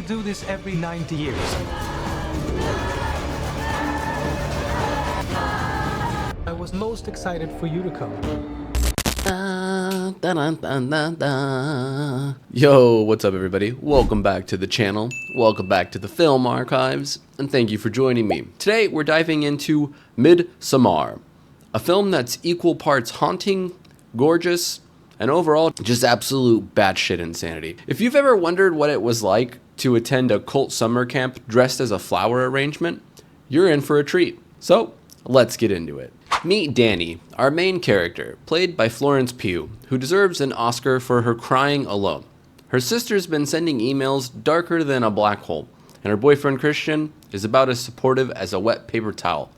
do this every 90 years. I was most excited for you to come. Yo, what's up everybody? Welcome back to the channel. Welcome back to the Film Archives, and thank you for joining me. Today we're diving into Midsommar, a film that's equal parts haunting, gorgeous, and overall just absolute batshit insanity. If you've ever wondered what it was like to attend a cult summer camp dressed as a flower arrangement, you're in for a treat. So let's get into it. Meet Danny, our main character, played by Florence Pugh, who deserves an Oscar for her crying alone. Her sister's been sending emails darker than a black hole, and her boyfriend Christian is about as supportive as a wet paper towel.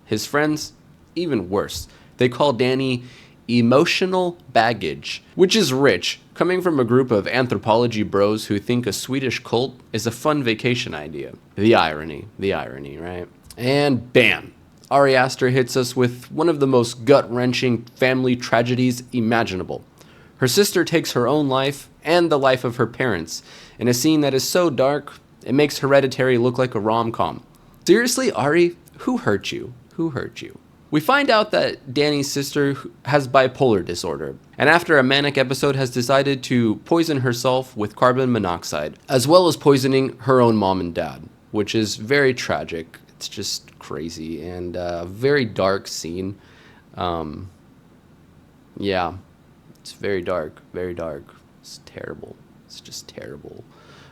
His friends, even worse. They call Danny emotional baggage, which is rich, coming from a group of anthropology bros who think a Swedish cult is a fun vacation idea. The irony, right? And bam! Ari Aster hits us with one of the most gut-wrenching family tragedies imaginable. Her sister takes her own life and the life of her parents in a scene that is so dark, it makes Hereditary look like a rom-com. Seriously, Ari, who hurt you? Who hurt you? We find out that Danny's sister has bipolar disorder, and after a manic episode has decided to poison herself with carbon monoxide, as well as poisoning her own mom and dad, which is very tragic. It's just crazy and a very dark scene. Yeah, it's very dark, very dark. It's terrible. It's just terrible.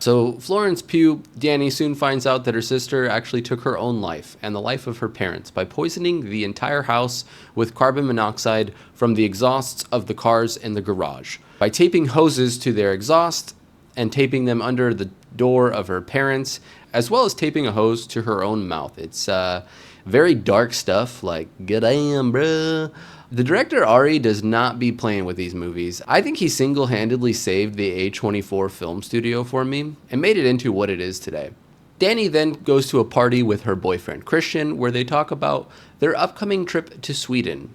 So Florence Pugh, Danny, soon finds out that her sister actually took her own life and the life of her parents by poisoning the entire house with carbon monoxide from the exhausts of the cars in the garage. By taping hoses to their exhaust and taping them under the door of her parents, as well as taping a hose to her own mouth. It's very dark stuff, like, goddamn, bruh. The director Ari does not be playing with these movies. I think he single-handedly saved the A24 film studio for me and made it into what it is today. Danny then goes to a party with her boyfriend Christian where they talk about their upcoming trip to Sweden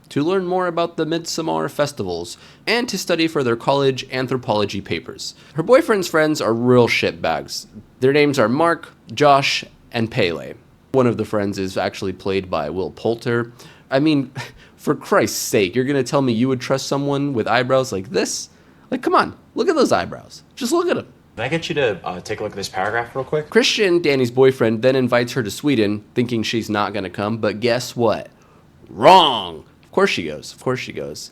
to learn more about the Midsommar festivals and to study for their college anthropology papers. Her boyfriend's friends are real shitbags. Their names are Mark, Josh, and Pele. One of the friends is actually played by Will Poulter. I mean, for Christ's sake, you're gonna tell me you would trust someone with eyebrows like this? Like, come on, look at those eyebrows. Just look at them. Can I get you to take a look at this paragraph real quick? Christian, Danny's boyfriend, then invites her to Sweden, thinking she's not gonna come, but guess what? Wrong! Of course she goes.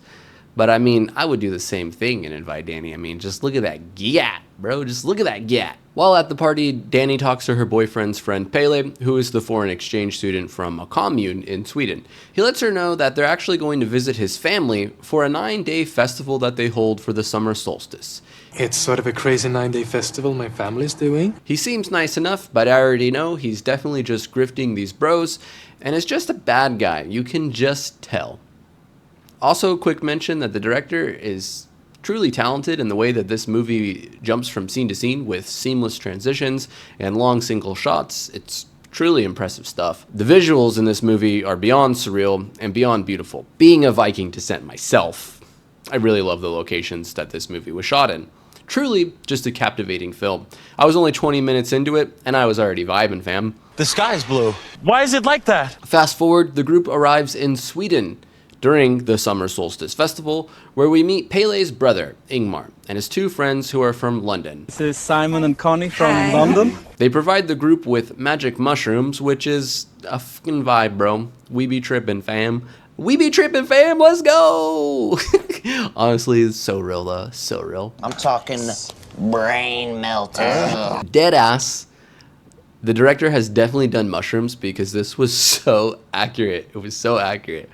But I mean, I would do the same thing and invite Danny. I mean, just look at that gat, bro. Just look at that gat. While at the party, Danny talks to her boyfriend's friend Pele, who is the foreign exchange student from a commune in Sweden. He lets her know that they're actually going to visit his family for a 9-day festival that they hold for the summer solstice. It's sort of a crazy 9-day festival my family's doing. He seems nice enough, but I already know he's definitely just grifting these bros and is just a bad guy. You can just tell. Also, a quick mention that the director is truly talented in the way that this movie jumps from scene to scene with seamless transitions and long single shots. It's truly impressive stuff. The visuals in this movie are beyond surreal and beyond beautiful. Being of Viking descent myself, I really love the locations that this movie was shot in. Truly just a captivating film. I was only 20 minutes into it and I was already vibing, fam. The sky's blue. Why is it like that? Fast forward, the group arrives in Sweden during the Summer Solstice Festival, where we meet Pele's brother, Ingmar, and his two friends who are from London. This is Simon and Connie from London. They provide the group with magic mushrooms, which is a fucking vibe, bro. We be trippin', fam. We be trippin', fam, let's go! Honestly, it's so real, though, so real. I'm talking brain melter. Dead ass. The director has definitely done mushrooms because this was so accurate. It was so accurate.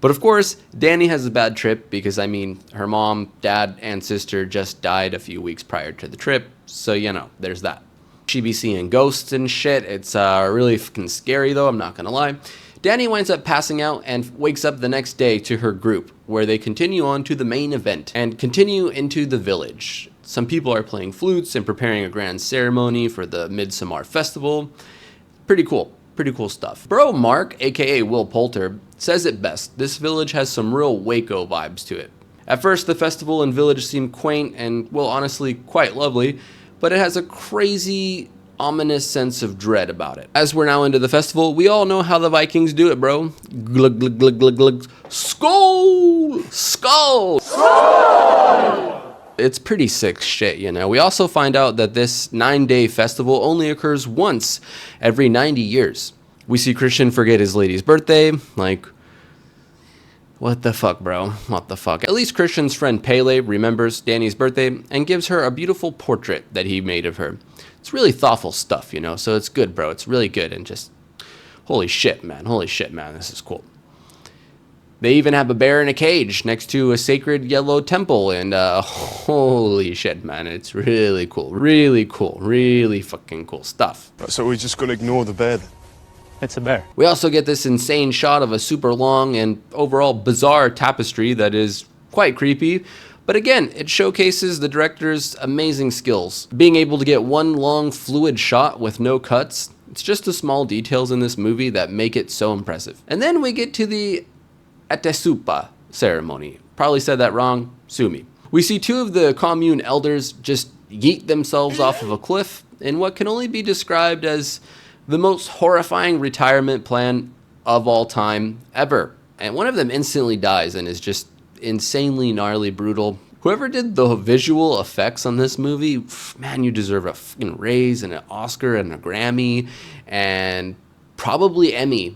But of course, Danny has a bad trip because, I mean, her mom, dad, and sister just died a few weeks prior to the trip. So, you know, there's that. She be seeing ghosts and shit. It's really fucking scary, though, I'm not gonna lie. Danny winds up passing out and wakes up the next day to her group, where they continue on to the main event and continue into the village. Some people are playing flutes and preparing a grand ceremony for the Midsommar festival. Pretty cool stuff. Bro Mark, aka Will Poulter, says it best. This village has some real Waco vibes to it. At first, the festival and village seem quaint and, well, honestly, quite lovely, but it has a crazy, ominous sense of dread about it. As we're now into the festival, we all know how the Vikings do it, bro. Glug, glug, glug, glug, glug. Skull! Skull! Skull! It's pretty sick shit, you know. We also find out that this 9-day festival only occurs once every 90 years. We see Christian forget his lady's birthday, like, what the fuck, bro? What the fuck? At least Christian's friend Pele remembers Danny's birthday and gives her a beautiful portrait that he made of her. It's really thoughtful stuff, you know, so it's good, bro. It's really good, and just, holy shit, man. Holy shit, man. This is cool. They even have a bear in a cage next to a sacred yellow temple, and holy shit, man. It's really cool. Really cool. Really fucking cool stuff. So we just gotta ignore the bear then? It's a bear. We also get this insane shot of a super long and overall bizarre tapestry that is quite creepy. But again, it showcases the director's amazing skills. Being able to get one long fluid shot with no cuts, it's just the small details in this movie that make it so impressive. And then we get to the Atesupa ceremony. Probably said that wrong, sue me. We see two of the commune elders just yeet themselves off of a cliff in what can only be described as the most horrifying retirement plan of all time ever. And one of them instantly dies and is just insanely gnarly brutal. Whoever did the visual effects on this movie, man, you deserve a fucking raise and an Oscar and a Grammy and probably Emmy.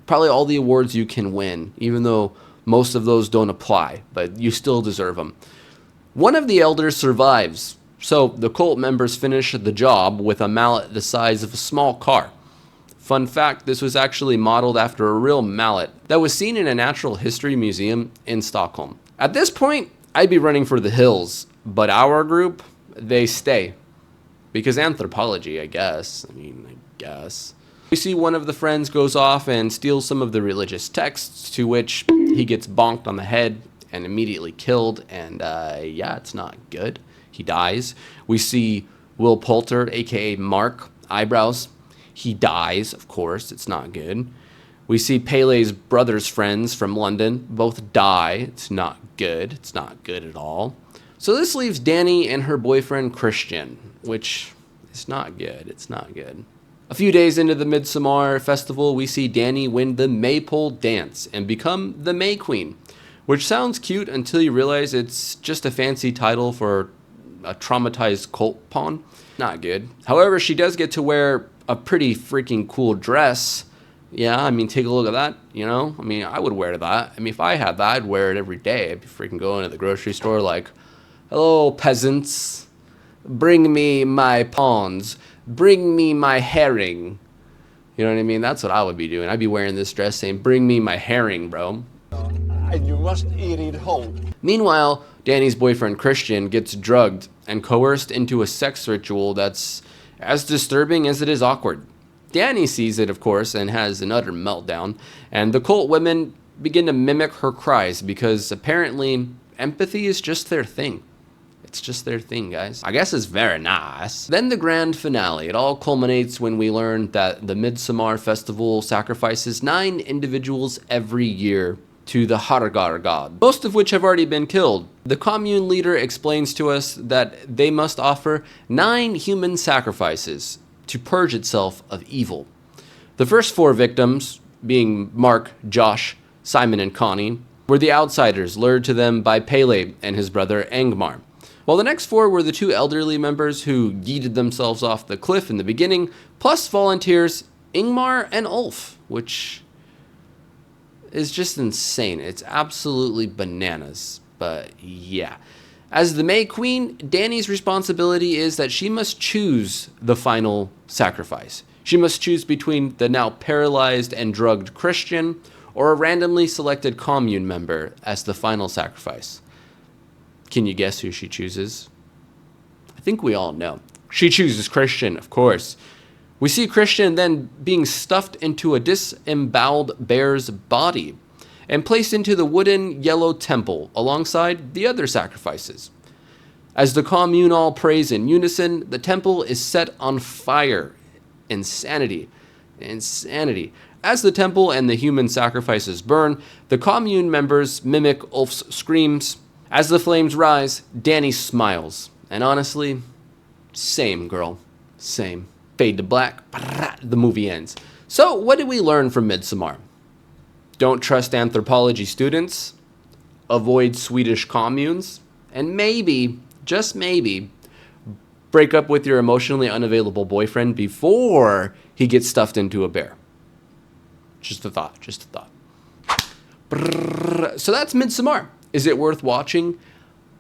Probably all the awards you can win, even though most of those don't apply, but you still deserve them. One of the elders survives, so the cult members finish the job with a mallet the size of a small car. Fun fact, this was actually modeled after a real mallet that was seen in a natural history museum in Stockholm. At this point, I'd be running for the hills, but our group, they stay. Because anthropology, I guess. We see one of the friends goes off and steals some of the religious texts, to which he gets bonked on the head and immediately killed, and yeah, it's not good. He dies. We see Will Poulter, aka Mark, eyebrows. He dies, of course. It's not good. We see Pele's brother's friends from London both die. It's not good. It's not good at all. So this leaves Danny and her boyfriend Christian, which is not good. It's not good. A few days into the Midsommar festival, we see Danny win the Maypole dance and become the May Queen, which sounds cute until you realize it's just a fancy title for a traumatized cult pawn. Not good. However, she does get to wear a pretty freaking cool dress. Yeah, I mean, take a look at that, you know? I mean, I would wear that. I mean, if I had that, I'd wear it every day. I'd be freaking going to the grocery store like, hello, peasants. Bring me my pawns. Bring me my herring. You know what I mean? That's what I would be doing. I'd be wearing this dress saying, bring me my herring, bro. And you must eat it whole. Meanwhile, Danny's boyfriend Christian gets drugged and coerced into a sex ritual that's as disturbing as it is awkward. Danny sees it, of course, and has an utter meltdown, and the cult women begin to mimic her cries because apparently empathy is just their thing. It's just their thing, guys. I guess it's very nice. Then the grand finale. It all culminates when we learn that the Midsommar festival sacrifices 9 individuals every year to the Hargar god, most of which have already been killed. The commune leader explains to us that they must offer 9 human sacrifices to purge itself of evil. The first 4 victims, being Mark, Josh, Simon, and Connie, were the outsiders lured to them by Pele and his brother Angmar. While the next 4 were the 2 elderly members who yeeted themselves off the cliff in the beginning, plus volunteers Ingmar and Ulf, which is just insane. It's absolutely bananas, but yeah. As the May Queen, Danny's responsibility is that she must choose the final sacrifice. She must choose between the now paralyzed and drugged Christian or a randomly selected commune member as the final sacrifice. Can you guess who she chooses? I think we all know. She chooses Christian, of course. We see Christian then being stuffed into a disemboweled bear's body and placed into the wooden yellow temple alongside the other sacrifices. As the commune all prays in unison, the temple is set on fire. Insanity. Insanity. As the temple and the human sacrifices burn, the commune members mimic Ulf's screams. As the flames rise, Danny smiles. And honestly, Same, girl. Same. Fade to black. The movie ends. So, what did we learn from Midsommar? Don't trust anthropology students. Avoid Swedish communes. And maybe, just maybe, break up with your emotionally unavailable boyfriend before he gets stuffed into a bear. Just a thought. Just a thought. So that's Midsommar. Is it worth watching?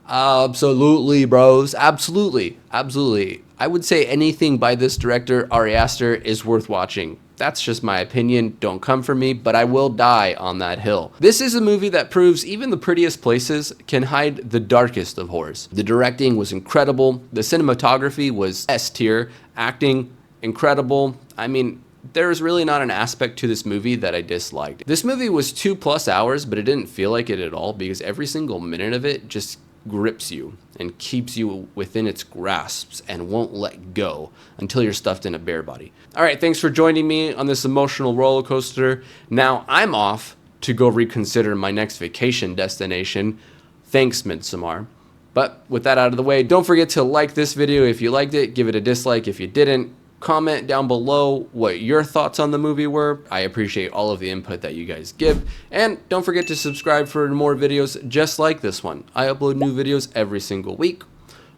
Absolutely, bros. Absolutely. Absolutely. I would say anything by this director, Ari Aster, is worth watching. That's just my opinion. Don't come for me, but I will die on that hill. This is a movie that proves even the prettiest places can hide the darkest of horrors. The directing was incredible. The cinematography was S tier. Acting, incredible. I mean, there's really not an aspect to this movie that I disliked. This movie was 2+ hours, but it didn't feel like it at all because every single minute of it just grips you and keeps you within its grasps and won't let go until you're stuffed in a bear body. All right, thanks for joining me on this emotional roller coaster. Now I'm off to go reconsider my next vacation destination. Thanks, Midsommar. But with that out of the way, don't forget to like this video if you liked it, give it a dislike if you didn't. Comment down below what your thoughts on the movie were. I appreciate all of the input that you guys give. And don't forget to subscribe for more videos just like this one. I upload new videos every single week.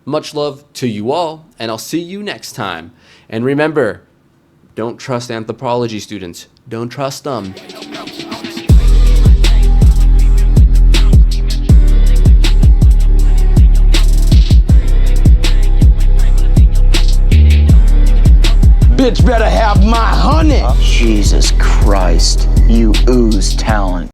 Much love to you all, and I'll see you next time. And remember, don't trust anthropology students. Don't trust them. Bitch better have my honey. Jesus Christ, you ooze talent.